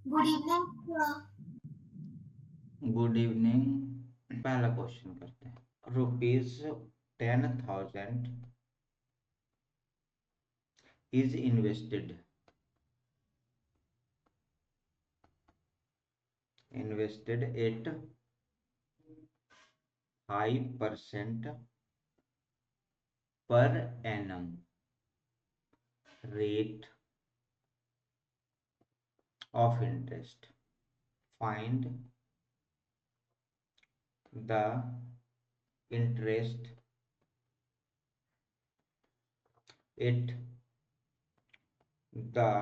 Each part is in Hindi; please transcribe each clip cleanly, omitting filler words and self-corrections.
Good evening. Good evening. पहला क्वेश्चन करते हैं। ₹10,000 is invested at 5% per annum rate of interest. Find the interest at the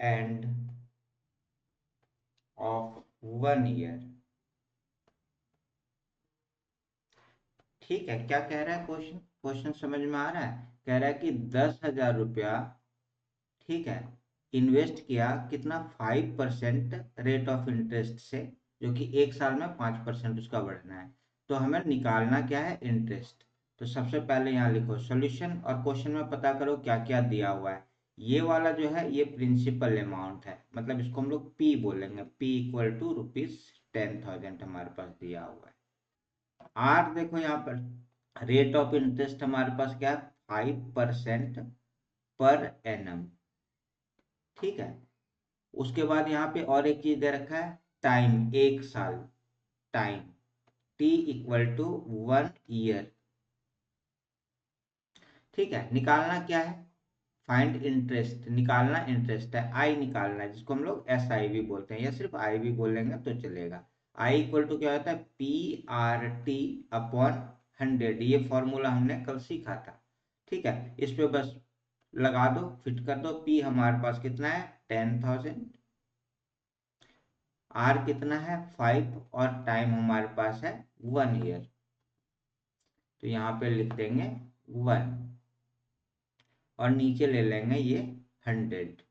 end of 1 year. ठीक है, क्या कह रहा है क्वेश्चन? क्वेश्चन समझ में आ रहा है? कह रहा है कि 10,000 रुपया, ठीक है, इन्वेस्ट किया, कितना? 5% रेट ऑफ इंटरेस्ट से, जो कि 1 साल में 5% उसका बढ़ना है। तो हमें निकालना क्या है? इंटरेस्ट। तो सबसे पहले यहाँ लिखो सॉल्यूशन और क्वेश्चन में पता करो क्या क्या दिया हुआ है। ये वाला जो है ये प्रिंसिपल अमाउंट है, मतलब इसको हम लोग पी बोलेंगे। पी इक्वल टू ₹10,000 हमारे पास दिया हुआ है। आर देखो यहाँ पर रेट ऑफ इंटरेस्ट हमारे पास क्या है? 5% पर एनम। ठीक है, उसके बाद यहाँ पे और एक चीज दे रखा है, टाइम, 1 साल। Time T equal to 1 year. ठीक है, निकालना क्या है? फाइंड इंटरेस्ट, निकालना इंटरेस्ट है, आई निकालना है, जिसको हम लोग एस आई भी बोलते हैं, या सिर्फ आई भी बोलेंगे तो चलेगा। आई इक्वल टू क्या होता है? P R T upon 100। ये फॉर्मूला हमने कल सीखा था। ठीक है, इस पे बस लगा दो, फिट कर दो। पी हमारे पास कितना है? 10,000। आर कितना है? 5। और टाइम हमारे पास है 1 ईयर। तो यहाँ पे लिख देंगे 1 और नीचे ले लेंगे ये 100।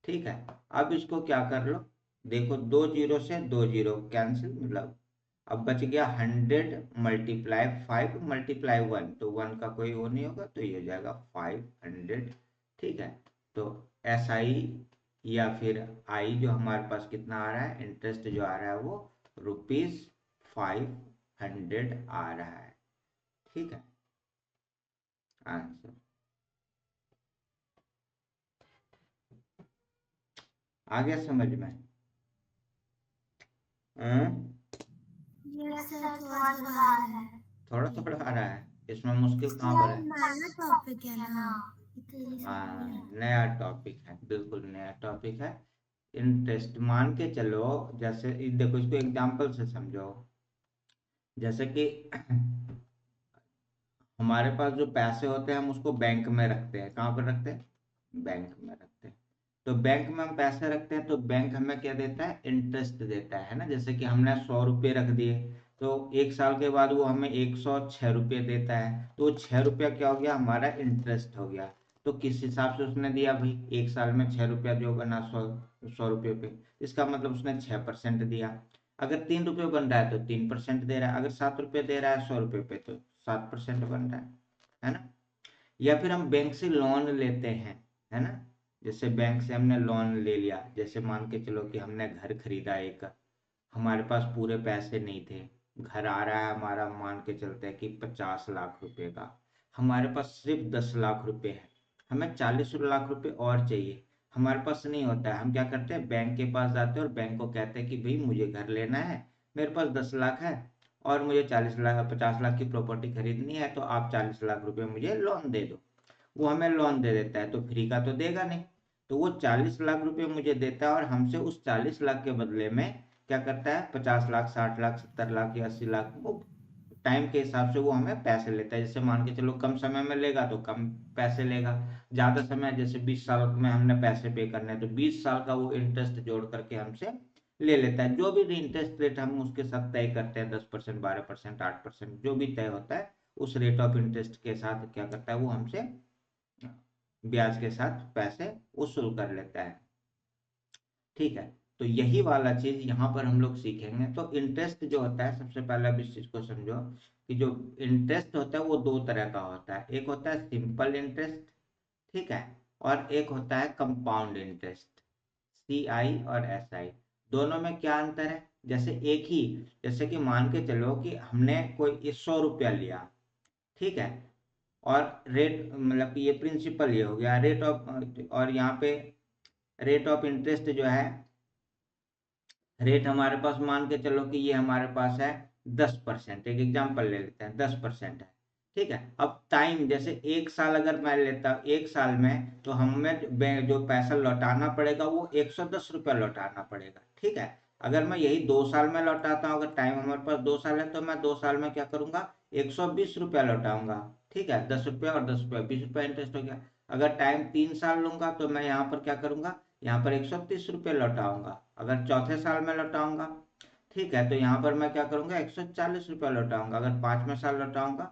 ठीक है, अब इसको क्या कर लो, देखो, 2 जीरो से 2 जीरो कैंसिल, मतलब अब बच गया 100 × 5 × 1, तो 1 का कोई वो नहीं होगा, तो ये हो जाएगा 500। ठीक है, तो एस आई या फिर आई जो हमारे पास कितना आ रहा है, इंटरेस्ट जो आ रहा है वो ₹500 आ रहा है। ठीक है, आंसर आ गया समझ में? हम्म? यस सर, थोड़ा थोड़ा आ रहा है। थोड़ा थोड़ा आ रहा है, इसमें मुश्किल कहाँ पर यार है? नया टॉपिक है ना, इसीलिए समझ हाँ, नहीं आता। नया टॉपिक है, बिल्कुल नया टॉपिक है। इंटरेस्ट मान के चलो, जैसे देखो, इसको एग्जांपल से समझो। जैसे कि हमारे पास जो पैसे होते हैं हम उसको बैंक में रखते हैं। कहाँ पर रखते हैं? बैंक में रखते हैं। तो बैंक में हम पैसे रखते हैं तो बैंक हमें क्या देता है? इंटरेस्ट देता है ना। जैसे कि हमने 100 रुपये रख दिए, तो 1 साल के बाद वो हमें 106 रुपये देता है। तो 6 रुपया क्या हो गया? हमारा इंटरेस्ट हो गया। तो किस हिसाब से उसने दिया भाई? 1 साल में 6 रुपया जो बना 100 रुपये पे, इसका मतलब उसने 6% दिया। अगर 3 रुपये बन रहा है तो 3% दे रहा है। अगर 7 रुपये दे रहा है 100 रुपये पे, तो 7% बन रहा है ना। या फिर हम बैंक से लोन लेते हैं, है ना। जैसे बैंक से हमने लोन ले लिया, जैसे मान के चलो कि हमने घर खरीदा एक, हमारे पास पूरे पैसे नहीं थे। घर आ रहा है हमारा, मान के चलते हैं कि 50 लाख रुपए का। हमारे पास सिर्फ 10 लाख रुपए है, हमें 40 लाख रुपए और चाहिए। हमारे पास नहीं होता है, हम क्या करते हैं? बैंक के पास जाते हैं और बैंक को कहते हैं कि भाई मुझे घर लेना है, मेरे पास 10 लाख है और मुझे 40 लाख 50 लाख की प्रॉपर्टी खरीदनी है, तो आप 40 लाख रुपए मुझे लोन दे दो। वो हमें लोन दे देता है, तो फ्री का तो देगा नहीं। तो वो 40 लाख रुपए मुझे देता है और हमसे उस 40 लाख के बदले में क्या करता है? 50 लाख, 60 लाख, 70 लाख या 80 लाख, वो टाइम के हिसाब से वो हमें पैसे लेता है। जैसे मान के चलो कम समय में लेगा तो कम पैसे लेगा, ज्यादा समय जैसे 20 साल में हमने पैसे पे करने हैं तो 20 साल का वो इंटरेस्ट जोड़ करके हमसे ले लेता है। जो भी इंटरेस्ट रेट हम उसके साथ तय करते हैं, 10%, 12%, 8%, जो भी तय होता है, उस रेट ऑफ इंटरेस्ट के साथ क्या करता है वो हमसे ब्याज के साथ पैसे वसूल कर लेता है। ठीक है, तो यही वाला चीज यहाँ पर हम लोग सीखेंगे। तो इंटरेस्ट जो होता है, सबसे पहले अब इस चीज को समझो कि जो इंटरेस्ट होता है वो दो तरह का होता है। एक होता है सिंपल इंटरेस्ट, ठीक है, और एक होता है कंपाउंड इंटरेस्ट, CI और SI। दोनों में क्या अंतर है? जैसे एक ही, जैसे कि मान के चलो कि हमने कोई 100 रुपया लिया, ठीक है, और रेट मतलब कि ये प्रिंसिपल ये हो गया रेट ऑफ, और यहाँ पे रेट ऑफ इंटरेस्ट जो है, रेट हमारे पास मान के चलो कि ये हमारे पास है 10%, एक एग्जांपल ले लेते हैं 10% है, ठीक है। अब टाइम जैसे 1 साल अगर मैं लेता, 1 साल में तो हमें जो पैसा लौटाना पड़ेगा वो 110 रुपया लौटाना पड़ेगा, ठीक है। अगर मैं यही 2 साल में लौटाता हूँ, अगर टाइम हमारे पास 2 साल है, तो मैं 2 साल में क्या करूंगा, 120 रुपया लौटाऊंगा, ठीक है, 10 रुपया और 10 रुपया, 20 रुपया इंटरेस्ट हो गया। अगर टाइम 3 साल लूंगा तो मैं यहाँ पर क्या करूंगा, यहाँ पर 130 रुपये लौटाऊंगा। अगर चौथे साल में लौटाऊंगा, ठीक है, तो यहाँ पर मैं क्या करूंगा, 140 रुपया लौटाऊंगा। अगर 5वें साल लौटाऊंगा,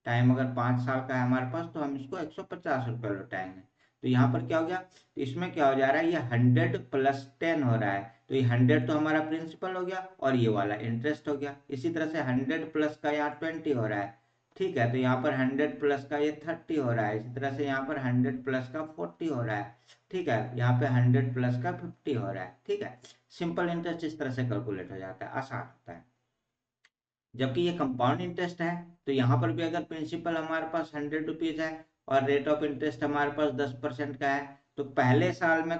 टाइम अगर 5 साल का है हमारे पास, तो हम इसको 150 रुपया लौटाएंगे। तो यहाँ पर क्या हो गया, तो इसमें क्या हो जा रहा है, ये 100 + 10 हो रहा है, तो ये 100 तो हमारा प्रिंसिपल हो गया और ये वाला इंटरेस्ट हो गया। इसी तरह से 100 प्लस का यहाँ 20 हो रहा है, ठीक है, तो यहाँ पर 100 प्लस का ये 30 हो रहा है। इसी तरह से यहाँ पर 100 प्लस का 40 हो रहा है, ठीक है, यहाँ पे 100 प्लस का 50 हो रहा है, ठीक है। सिंपल इंटरेस्ट इस तरह से कैलकुलेट हो जाता है, आसान होता है। जबकि ये कंपाउंड इंटरेस्ट है, तो यहाँ पर भी अगर प्रिंसिपल हमारे पास 100 रुपीज है और रेट ऑफ इंटरेस्ट हमारे पास 10% का है, तो पहले साल में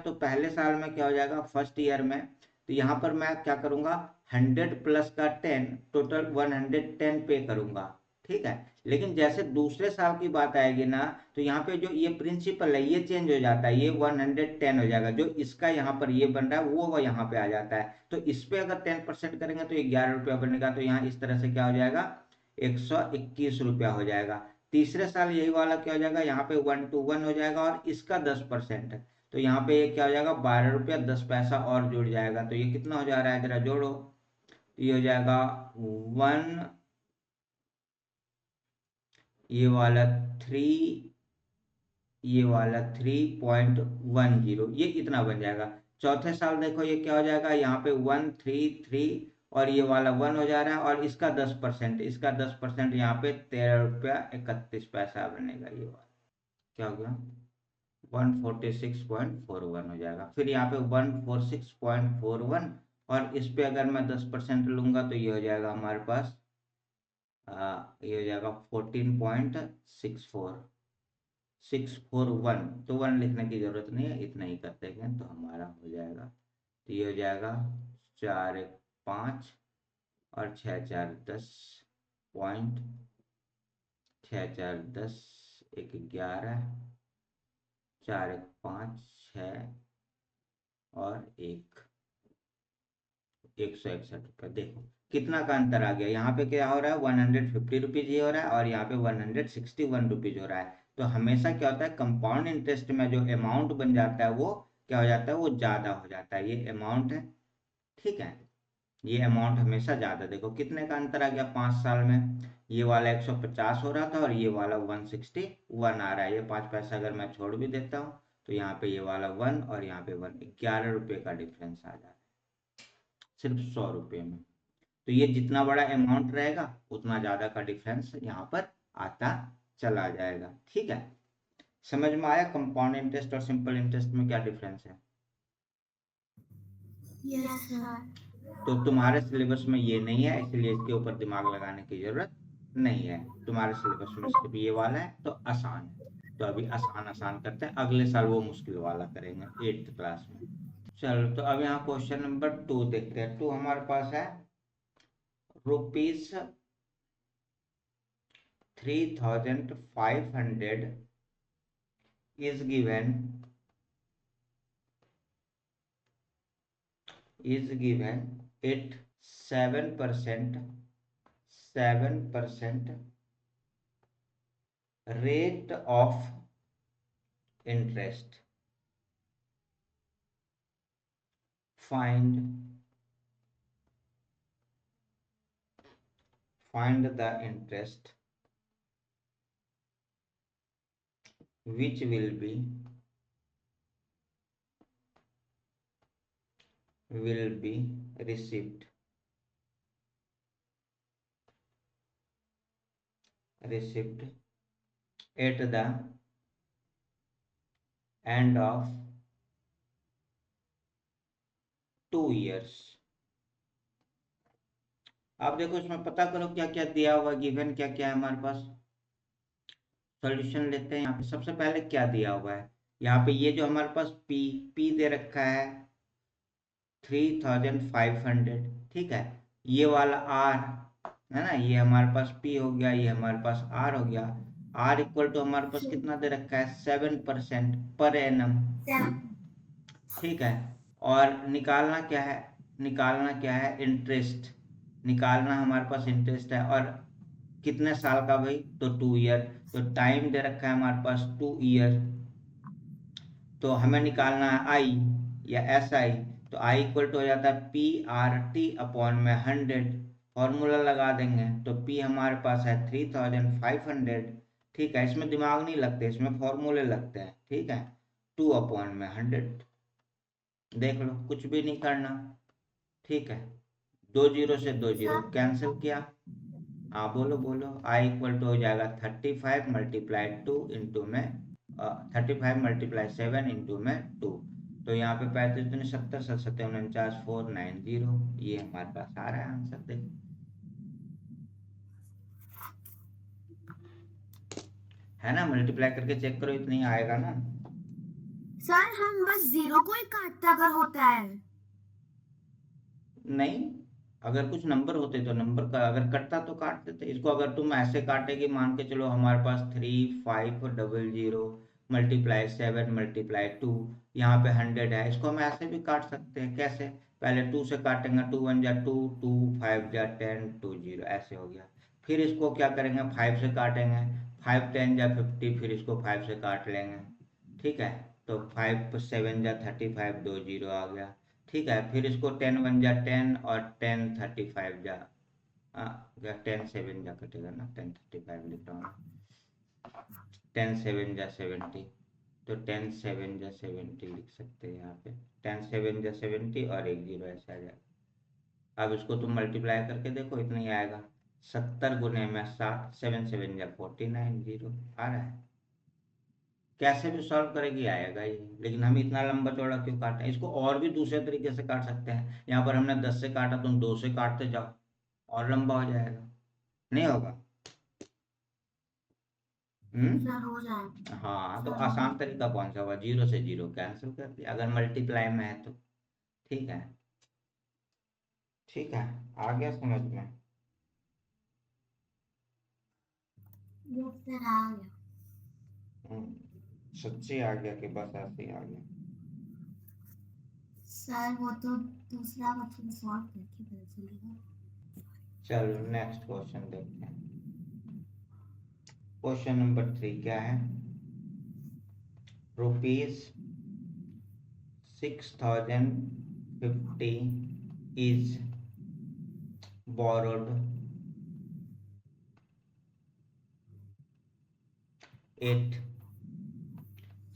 क्या हो जाएगा, फर्स्ट ईयर में, तो यहाँ पर मैं क्या करूंगा, 100 + 10, टोटल 110 पे करूंगा, ठीक है। लेकिन जैसे दूसरे साल की बात आएगी ना, तो यहाँ पे जो ये प्रिंसिपल है ये चेंज हो जाता है, ये 110 हो जाएगा, जो इसका यहाँ पर ये बन रहा है वो यहाँ पे आ जाता है। तो इस पे अगर 10% करेंगे तो 11 रुपया बनेगा, तो यहाँ इस तरह से क्या हो जाएगा, 121 रुपया हो जाएगा। तीसरे साल यही वाला क्या हो जाएगा, यहाँ पे 1 to 1 हो जाएगा और इसका 10%, तो यहाँ पे ये क्या हो जाएगा, 12 रुपया 10 पैसा और जुड़ जाएगा। तो ये कितना हो जा रहा है, जरा जोड़ो, तो ये हो जाएगा वन, ये वाला 3, ये वाला 3.10, ये इतना बन जाएगा। चौथे साल देखो ये क्या हो जाएगा, यहाँ पे 133, और ये वाला 1 हो जा रहा है, और इसका 10%, इसका 10% यहाँ पे 13 रुपया 31 पैसा बनेगा। ये वाला क्या हो गया, 146.41 हो जाएगा। फिर यहाँ पे 146.41, और इस पे अगर मैं 10% लूंगा तो ये हो जाएगा हमारे पास, ये हो जाएगा 14.64641, तो 1 लिखने की जरूरत नहीं है, इतना ही करते हैं तो हमारा हो जाएगा। तो ये हो जाएगा 4 1 5 और 6 4 10 6 4 10, 1 11, 4 1 5 6 और 161 रुपया। देखो कितना का अंतर आ गया, यहाँ पे क्या हो रहा है, 150 रुपीज ही हो रहा है, और यहाँ पे 161 रुपीज हो रहा है। तो हमेशा क्या होता है, कंपाउंड इंटरेस्ट में जो अमाउंट बन जाता है वो क्या हो जाता है, वो ज्यादा हो जाता है। ये अमाउंट है, ठीक है, ये अमाउंट हमेशा ज्यादा। देखो कितने का अंतर आ गया 5 साल में, ये वाला 150 हो रहा था और ये वाला 161 आ रहा है। ये 5 पैसा अगर मैं छोड़ भी देता हूँ, तो यहाँ पे ये वाला 1 और यहाँ पे 1, 11 रुपये का डिफरेंस आ जाता है सिर्फ 100 रुपये में। तो ये जितना बड़ा अमाउंट रहेगा उतना ज्यादा का डिफरेंस यहाँ पर आता चला जाएगा, ठीक है। समझ में आया कंपाउंड इंटरेस्ट और सिंपल इंटरेस्ट में क्या डिफरेंस है? Yes sir. तो तुम्हारे सिलेबस में ये नहीं है, इसलिए इसके ऊपर दिमाग लगाने की जरूरत नहीं है। तुम्हारे सिलेबस में सिर्फ ये वाला है, तो आसान है। तो अभी आसान आसान करते हैं, अगले साल वो मुश्किल वाला करेंगे 8th क्लास में। चलो, तो अब यहाँ क्वेश्चन नंबर 2 देखते हैं। 2 हमारे पास है, ₹3,500 is given at 7% rate of interest. Find the interest which will be received at the end of 2 years। आप देखो इसमें पता करो क्या क्या दिया हुआ, गिवन क्या क्या है हमारे पास। सॉल्यूशन लेते हैं। यहाँ पे सबसे पहले क्या दिया हुआ है, यहाँ पे ये जो हमारे पास पी दे रखा है 3500, ठीक है। ये वाला आर है ना, ये हमारे पास पी हो गया, ये हमारे पास आर हो गया। आर इक्वल टू हमारे पास कितना दे रखा है 7% पर एनम, ठीक है। और निकालना क्या है, निकालना क्या है इंटरेस्ट, निकालना हमारे पास इंटरेस्ट है। और कितने साल का भाई, तो 2 ईयर। तो टाइम दे रखा है हमारे पास 2 ईयर। तो हमें निकालना है आई या एस आई। तो आई इक्वल टू हो जाता है पी आर टी अपॉन में 100। फॉर्मूला लगा देंगे तो पी हमारे पास है 3500, ठीक है। इसमें दिमाग नहीं लगते, इसमें फॉर्मूले लगते हैं, ठीक है। 2 अपॉन में 100, देख लो कुछ भी नहीं करना, ठीक है। 2 जीरो से 2 जीरो कैंसिल किया। हाँ बोलो बोलो। आई इक्वल टू हो जाएगा 35 मल्टीप्लाई 2 इंटू में 35 मल्टीप्लाई 7 इंटू में 2। तो यहाँ पे 35 दूनी 70, 7 49, 490। ये हमारे पास आ रहा है आंसर, देखो है ना। मल्टीप्लाई करके चेक करो, इतना ही आएगा ना। सर हम बस जीरो को ही काटते अगर होता है। नहीं, अगर कुछ नंबर होते तो नंबर का अगर कटता तो काट देते इसको। अगर तुम ऐसे काटेगी, मान के चलो हमारे पास 3500 मल्टीप्लाई 7 मल्टीप्लाई 2, यहाँ पे 100 है, इसको हम ऐसे भी काट सकते हैं। कैसे, पहले 2 से काटेंगे, 2 1 जा 2, 2 5 जा 10, 2 0 ऐसे हो गया। फिर इसको क्या करेंगे, 5 से काटेंगे, 5 10 जा 50, फिर इसको 5 से काट लेंगे, ठीक है। तो 5 7 जा 35, 2 0 आ गया, ठीक है। फिर इसको 10 1 जा 10 और 10 35 जा 10 7 जा कटेगा ना, 10 35 लिख रहा हूँ। 10 7 जा 70, तो 10 7 जा 70 लिख सकते हैं यहाँ पे। 10 7 जा 70 और 1 0 ऐसा आ जाएगा। अब इसको तुम मल्टीप्लाई करके देखो, इतना ही आएगा। 70 गुने में 7, 7 7 जा 49, 0 आ रहा है। कैसे भी सॉल्व करेगी आएगा ये, लेकिन हम इतना लंबा चौड़ा क्यों काटे हैं इसको। और भी दूसरे तरीके से काट सकते हैं। यहाँ पर हमने 10 से काटा, तुम 2 से काटते जाओ और लंबा हो जाएगा, नहीं होगा। सर हो जाए। हाँ, तो आसान तरीका कौन सा हुआ, 0 से 0 कैंसिल कर दिया अगर मल्टीप्लाई में है तो, ठीक है। ठीक है, आ गया समझ में। ये सर आ गया। सच्ची आ गया कि बस ऐसे ही आ गया। सर वो तो दूसरा क्वेश्चन सॉल्व करके पता चलेगा। चलो नेक्स्ट क्वेश्चन देखते हैं। क्वेश्चन नंबर 3 क्या है, rupees 6050 is borrowed at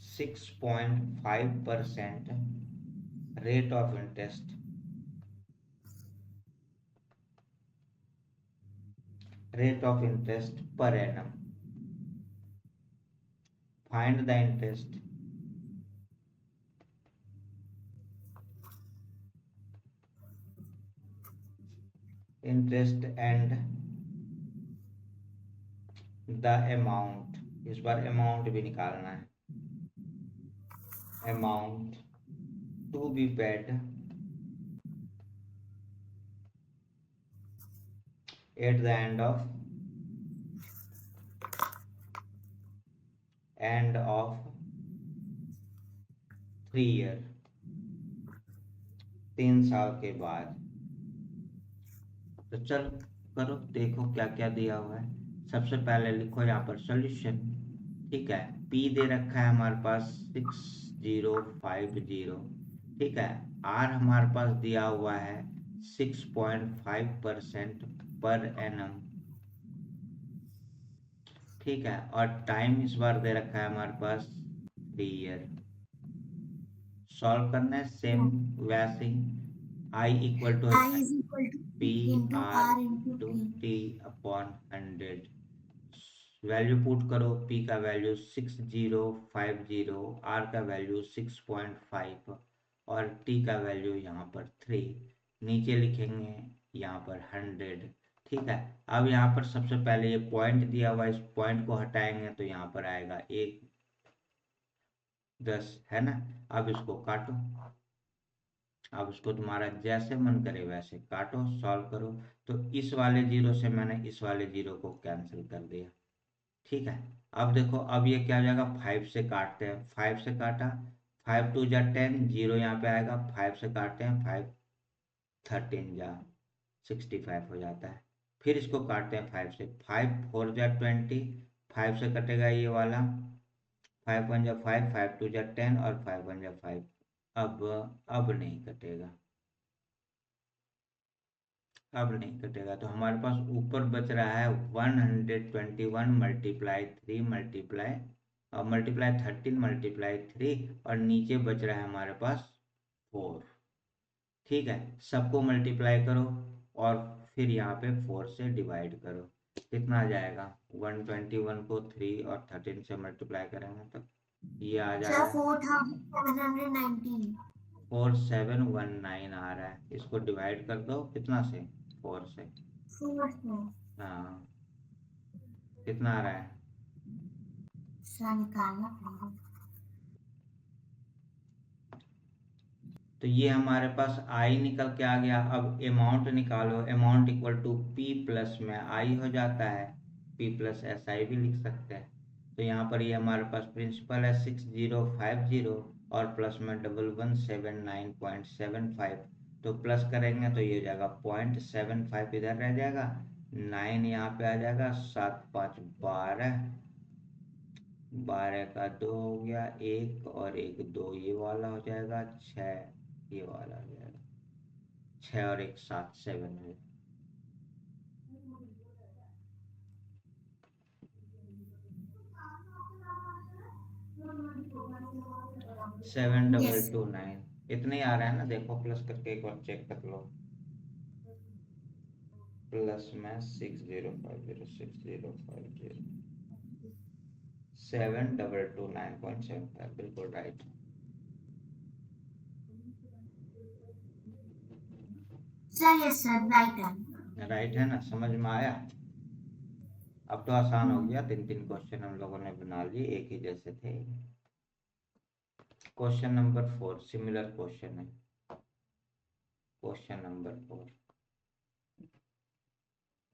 6.5% rate of interest per annum. Find the interest and the amount। इस बार अमाउंट भी निकालना है, amount to be paid at the end of 3 year, 3 साल के बाद। तो चलो करो, देखो क्या क्या दिया हुआ है। सबसे पहले लिखो यहाँ पर सॉल्यूशन, ठीक है। पी दे रखा है हमारे पास 6050, ठीक है। आर हमारे पास दिया हुआ है 6.5% पर एनम, ठीक है। और टाइम इस बार दे रखा है हमारे पास 3 ईयर। सॉल्व करना है सेम वैसे ही। I equal to P R into T upon 100। Value put करो, पी का वैल्यू 6050, आर का वैल्यू 6.5, और t का वैल्यू यहाँ पर 3, नीचे लिखेंगे यहाँ पर 100। ठीक है, अब यहाँ पर सबसे पहले ये पॉइंट दिया हुआ, इस पॉइंट को हटाएंगे तो यहाँ पर आएगा 1, 10, है ना। अब इसको काटो, अब इसको तुम्हारा जैसे मन करे वैसे काटो, सॉल्व करो। तो इस वाले जीरो से मैंने इस वाले जीरो को कैंसिल कर दिया। ठीक है, अब देखो, अब ये क्या हो जाएगा, 5 से काटते हैं, 5 से काटा, 5 2 जा 10, जीरो यहाँ पे आएगा, 5 से काटते हैं, 5 13 जा 65 हो जाता है। फिर इसको काटते हैं 5 से, 5 4 जा 20, 5 से कटेगा ये वाला, 5 1 जा 5, 5 2 जा 10 और 5 1 जा 5। अब नहीं कटेगा, अब नहीं कटेगा। तो हमारे पास ऊपर बच रहा है 121 मल्टीप्लाई 3 मल्टीप्लाई और मल्टीप्लाई 13 मल्टीप्लाई 3, और नीचे बच रहा है हमारे पास 4। ठीक है, सबको मल्टीप्लाई करो और फिर यहाँ पे 4 से डिवाइड करो, कितना आ जाएगा, 121 को 3 और 13 से मल्टीप्लाई करेंगे तो ये आ सर जाएगा 4719। 4719 आ रहा है। इसको डिवाइड कर दो कितना से, 4 से। 4 से हाँ, कितना आ रहा है, सर निकालना पड़ेगा। तो ये हमारे पास आई निकल के आ गया। अब अमाउंट निकालो, amount equal to P plus में आई हो जाता है, पी प्लस एस आई भी लिख सकते हैं। तो यहाँ पर ये हमारे पास प्रिंसिपल है 6050 और प्लस में 1179.75। तो प्लस करेंगे तो ये हो जाएगा 0.75, इधर रह जाएगा, 9 यहाँ पे आ जाएगा, 7 5 12, 12 का 2 हो गया, 1 और 1 2, ये वाला हो जाएगा 6, ये वाला हो जाएगा 6 और 1 7 7 है। 7229 इतने ही आ रहा है ना, देखो प्लस करके एक बार चेक कर लो, प्लस में 6050 7229.75, बिल्कुल right. Sir yes sir, right है। राइट है ना, समझ में आया। अब तो आसान हो गया, 3 क्वेश्चन हम लोगों ने बना लिए, एक ही जैसे थे। क्वेश्चन नंबर 4 सिमिलर क्वेश्चन है। Question number 4,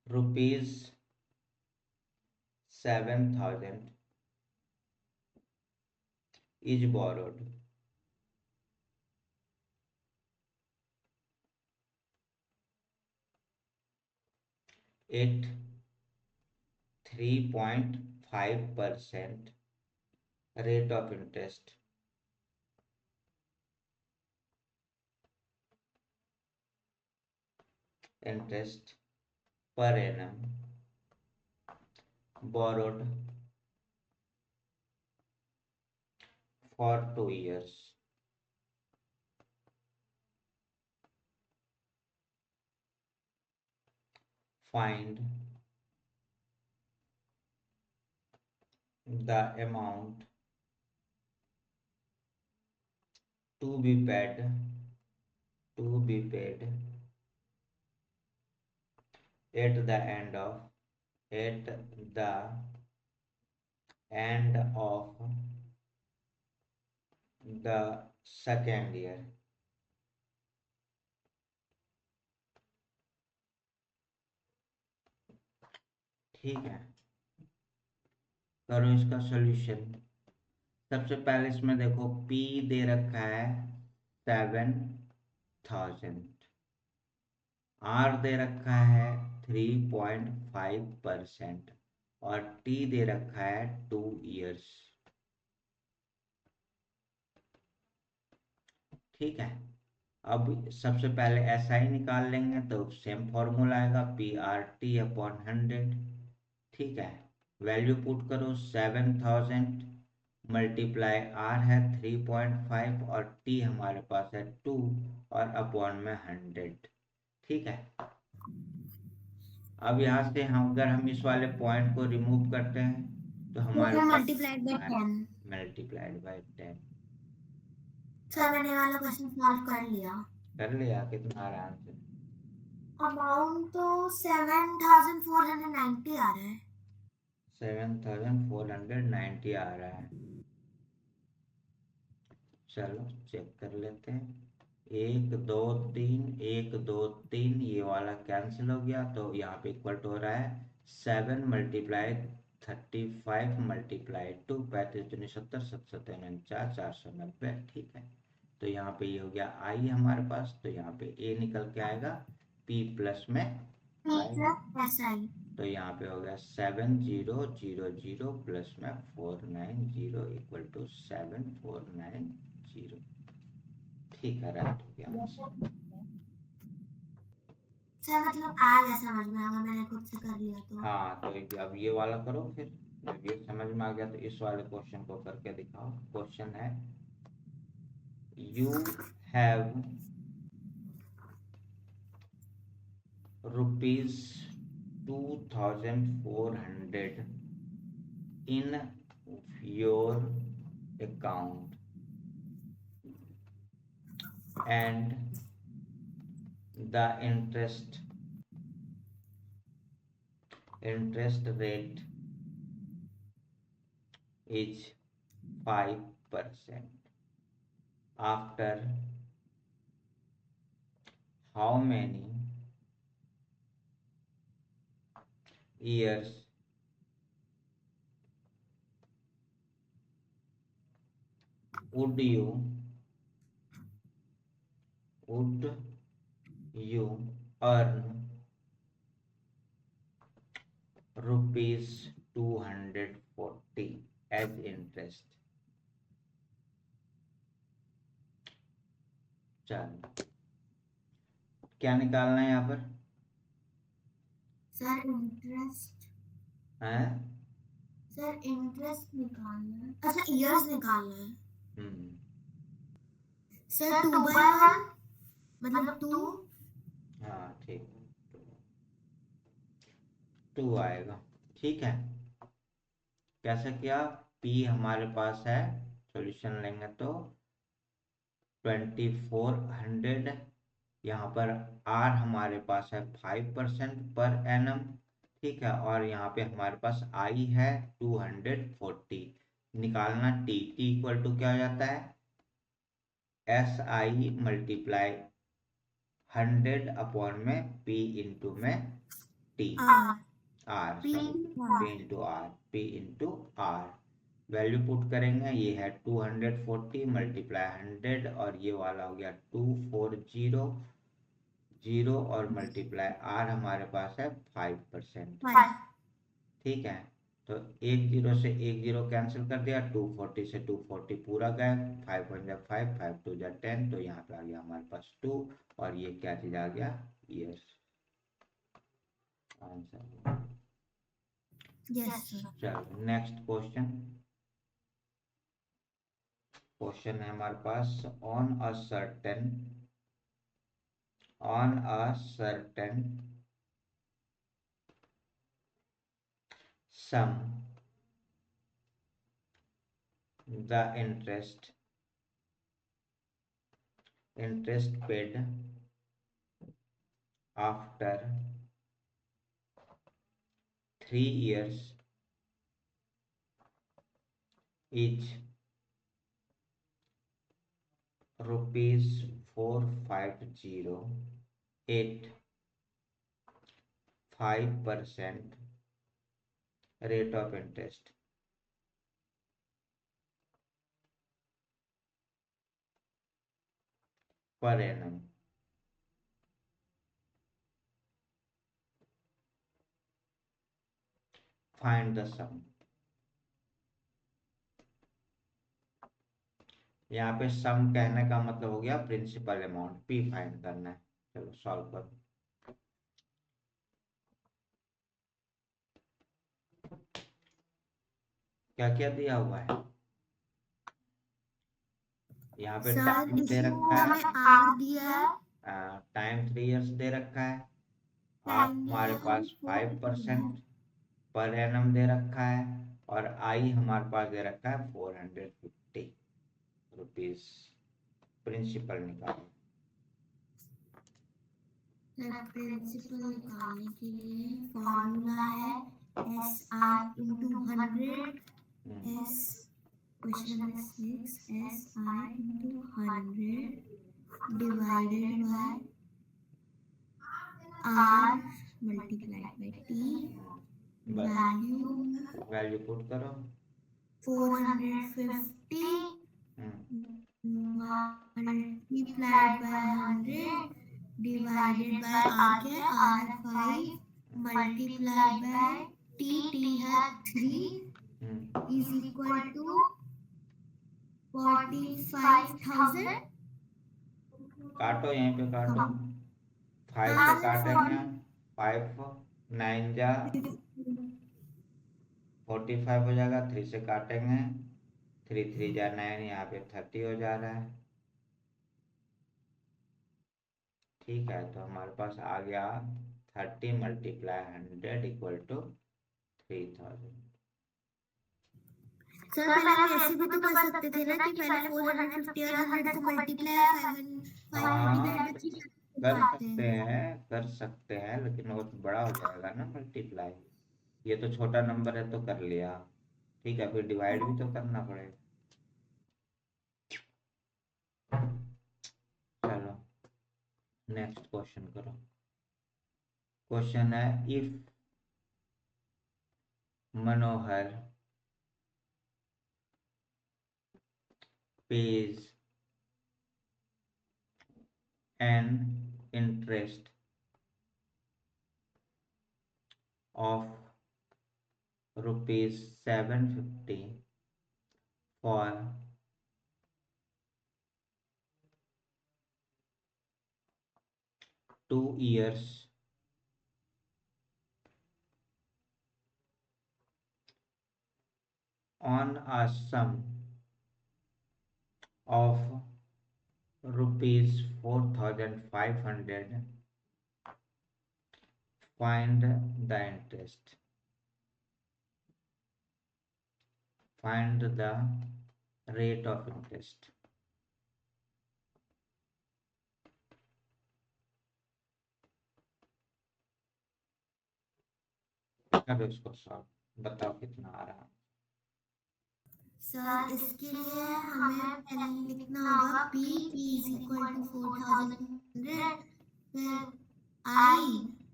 rupees 7000 is borrowed. At 3.5% rate of interest. Interest per annum, borrowed for 2 years. Find the amount to be paid at the end of the second year. ठीक है, करो इसका सॉल्यूशन। सबसे पहले इसमें देखो P दे रखा है 7000, R दे रखा है 3.5% और T दे रखा है 2 years। ठीक है, अब सबसे पहले SI निकाल लेंगे तो सेम फॉर्मूला आएगा PRT/100। ठीक है, वैल्यू पुट करो 7000 मल्टीप्लाई R है 3.5 और T हमारे पास है 2 और अपॉन में 100। ठीक है, अब यहाँ से हम इस वाले पॉइंट को रिमूव करते हैं तो हमारे पास multiplied by 10। Multiplied by 10। Sir मैंने वाला क्वेश्चन सॉल्व कर लिया। कर लिया? कितना आ रहा है आंसर? अमाउंट तो 7490 आ रहा है। 7490 आ रहा है। चलो चेक कर लेते हैं। 1 2 3 1 2 3, ये वाला कैंसिल हो गया, तो यहाँ पे इक्वल टू हो रहा है 7 मल्टीप्लाई 35 मल्टीप्लाई 2, 35 दूनी 70, 7 7 490। ठीक है, तो यहाँ पे ये हो गया आई हमारे पास, तो यहाँ पे ए निकल के आएगा पी प्लस में आई। SI। तो यहाँ पे हो गया 7000 प्लस में 490 इक्वल टू 7490। ठीक है, राइट हो गया आंसर। सर मतलब आ गया समझ में, अगर मैंने खुद से कर लिया तो। हाँ, तो अब ये वाला करो फिर। जब ये समझ में आ गया तो इस वाले क्वेश्चन को करके दिखाओ। क्वेश्चन है, you have ₹2400 in your account and the interest rate is 5%. After how many years would you earn ₹240 as interest? चलो, क्या निकालना है यहाँ पर? सर इंटरेस्ट है? सर इंटरेस्ट निकालना है, अच्छा इयर्स निकालना है। सर 2/1 मतलब 2। हाँ ठीक, 2 आएगा। ठीक है, कैसे किया? P हमारे पास है, सॉल्यूशन लेंगे तो 2400, यहाँ पर R हमारे पास है 5% पर एनम। ठीक है, और यहाँ पे हमारे पास I है 240। निकालना T इक्वल टू क्या हो जाता है? SI मल्टीप्लाई 100 अपॉन में P इंटू में T, R P into R। Value put करेंगे, ये है 240 मल्टीप्लाई 100, और ये वाला हो गया 2400 और मल्टीप्लाई R हमारे पास है 5%। ठीक है, तो 10 से 10 कैंसिल कर दिया, 240 से 240 पूरा गया, 5 1 5, 5 2 10, तो यहाँ पे आ गया हमारे पास 2, और ये क्या चीज आ गया? Years answer. चलो नेक्स्ट क्वेश्चन। क्वेश्चन है हमारे पास, on a certain sum the interest paid after 3 years is ₹450 at 5% rate of interest. per annum. Find the sum. यहाँ पे सम कहने का मतलब हो गया प्रिंसिपल अमाउंट, पी फाइंड करना है। चलो सॉल्व करो। क्या क्या दिया हुआ है यहाँ पे? टाइम दे रखा है, आर दिया है, टाइम 3 इयर्स दे रखा है, और हमारे पास 5% पर एनम दे रखा है, और आई हमारे पास दे रखा है 450 रुपीज। प्रिंसिपल निकालो। प्रिंसिपल निकालने के लिए फॉर्मूला है SI into 100 S question number 6 SI into 100 divided by R multiplied by T value put करो 450 multiplied by 100 divided by R के R है 5 multiplied by T है 3 is equal to 45,000। काटो यहीं पे काटो 5 से काटेंगे 5 9 जा 45 हो जाएगा 3 से काटेंगे 3 3 जा 9 यहाँ पे 30 हो जा रहा है। ठीक है तो हमारे पास आ गया 30 मल्टीप्लाई 100 इक्वल टू 3000। सर पहले हम ऐसे भी तो कर सकते थे ना कि पहले 450 और 100 को मल्टीप्लाई 5 कर सकते हैं लेकिन वो तो बड़ा हो जाएगा ना मल्टीप्लाई। ये तो छोटा नंबर है तो कर लिया। ठीक है फिर डिवाइड भी तो करना पड़ेगा। चलो नेक्स्ट क्वेश्चन करो। क्वेश्चन है if Manohar pays an interest of rupees 750 for 2 years on a sum of rupees 4,500, find the interest. Find the rate of interest. करो इसको सॉल्व बताओ कितना आ रहा है। सर इसके लिए हमें पहले लिखना होगा P is equal to 4,500 फिर I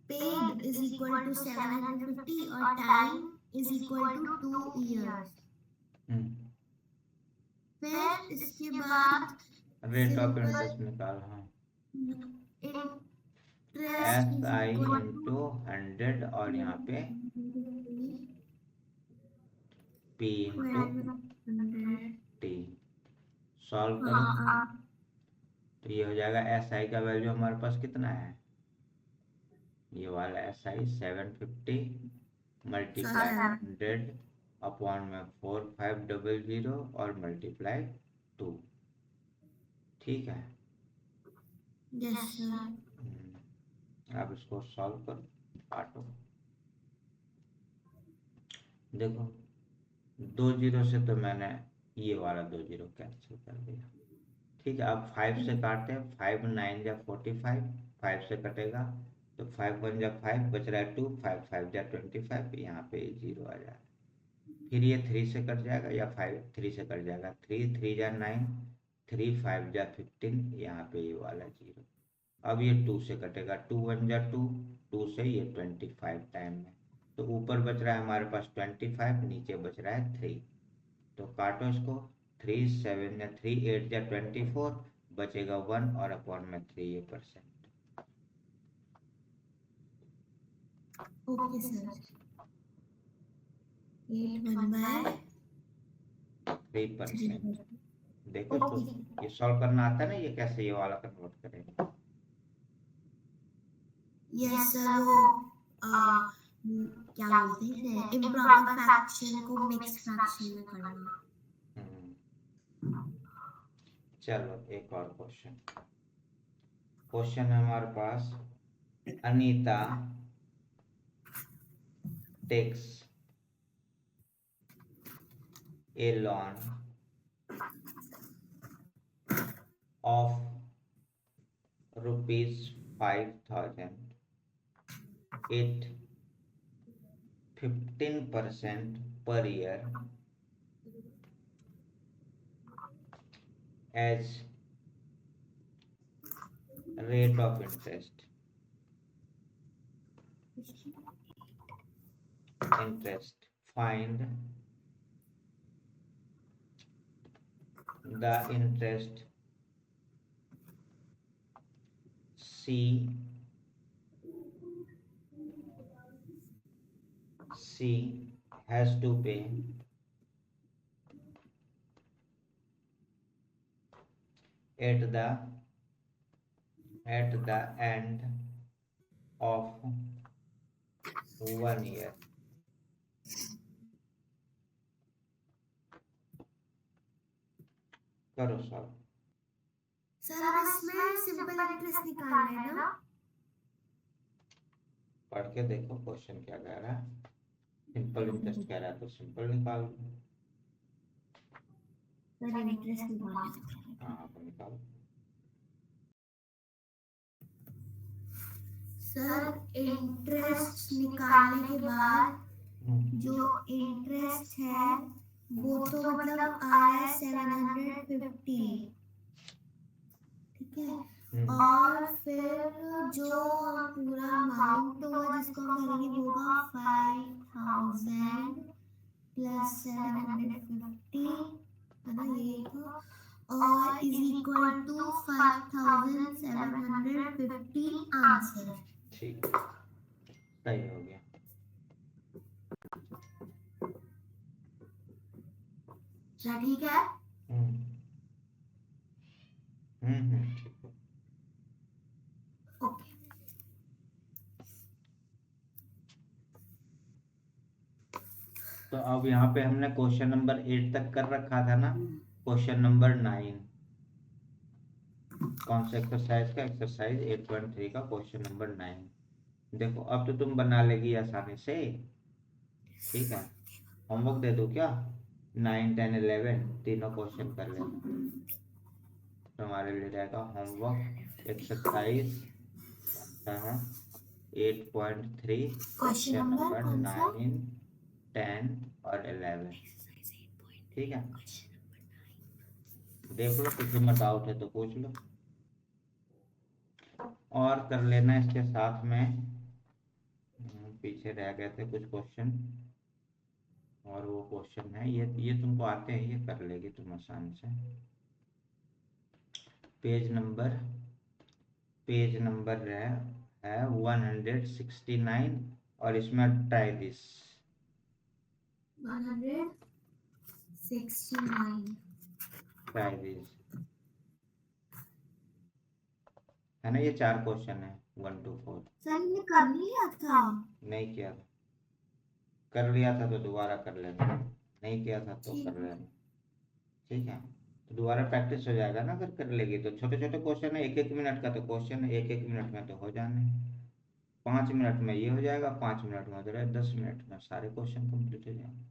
paid is equal to 750 और time is equal to 2 years। फिर इसके बाद रेट ऑफ इंटरेस्ट निकाल। हाँ SI into 100 और यहाँ पे P into T सॉल्व करो तो ये हो जाएगा SI का वैल्यू हमारे पास कितना है ये वाला SI 750 मल्टीप्लाई 100 अपॉन में 4500 और मल्टीप्लाई 2। ठीक है यस सर। अब इसको सॉल्व करो काटो। देखो 2 जीरो से तो मैंने ये वाला 2 जीरो कैंसिल कर दिया। ठीक है अब 5 से काटते हैं 5 9 जा 45 5 से कटेगा तो 5 1 जा 5 बच रहा है 2 5 5 जा 25 यहाँ पे 0 आ जाएगा। फिर ये 3 से कट जाएगा या 5 3 से कट जाएगा 3 3 जा 9 3 5 जा 15 यहाँ पे ये वाला 0। अब ये 2 से कटेगा 2 1 जा 2 2 से ये 25 टाइम में तो ऊपर बच रहा है हमारे पास 25 नीचे बच रहा है 3 तो काटो इसको 3 7 या 3 8 या 24 बचेगा 1 और अपॉन में 3 ये %। Okay sir 8 1 by 3%। देखो तो ये सॉल्व करना आता है ना ये कैसे ये वाला कन्वर्ट करेंगे। यस सर वो क्या बोलते हैं इम्प्रॉपर फ्रैक्शन को मिक्स फ्रैक्शन में करना। चलो एक और क्वेश्चन है हमारे पास Anita takes a loan of ₹5,000 at 15% per year as rate of interest. Find the interest C has to pay at the end of 1 year. करो सॉल्व। सर अब इसमें सिंपल इंटरेस्ट निकालना है ना? पढ़ के देखो क्वेश्चन क्या कह रहा है। सिंपल इंटरेस्ट कह रहा है तो सिंपल निकाल। सर इंटरेस्ट निकालना। हाँ तो निकालो। सर इंटरेस्ट निकालने के बाद जो इंटरेस्ट है वो तो मतलब आया है 750, ठीक है। और फिर जो पूरा अमाउंट होगा जिसको हम करेंगे वो होगा 5,000 प्लस 750, है ना, ये था, और इज इक्वल टू 5,750 आंसर। ठीक, सही हो गया। ठीक है। ठीक है। ओके। तो अब यहाँ पे हमने क्वेश्चन नंबर 8 तक कर रखा था ना। क्वेश्चन नंबर 9 कौन सा एक्सरसाइज का? एक्सरसाइज 8.3 का क्वेश्चन नंबर 9। देखो अब तो तुम बना लेगी आसानी से, ठीक है। होमवर्क दे दो क्या? 9, 10, 11 तीनों क्वेश्चन कर लेना। तुम्हारे लिए रहेगा होमवर्क एक्सरसाइज है 8.3 क्वेश्चन नंबर 9, 10 और 11, ठीक है। देख लो, किसी में डाउट है तो पूछ लो और कर लेना। इसके साथ में पीछे रह गए थे कुछ क्वेश्चन, और वो क्वेश्चन है ये तुमको आते हैं, ये कर लेगी तुम आसानी से। पेज नंबर है 169 और इसमें ट्राई दिस 169 ट्राई दिस है ना। ये 4 क्वेश्चन है 1 to 4। सर ने कर लिया था? नहीं किया था। कर लिया था तो दोबारा कर लेना, नहीं किया था तो कर लेना, ठीक है। तो दोबारा प्रैक्टिस हो जाएगा ना अगर कर लेगी तो। छोटे छोटे क्वेश्चन है, 1-1 मिनट का तो क्वेश्चन है, 1-1 मिनट में तो हो जाने। 5 मिनट में ये हो जाएगा, 5 मिनट में हो जाएगा, 10 मिनट में सारे क्वेश्चन कंप्लीट हो जाएंगे।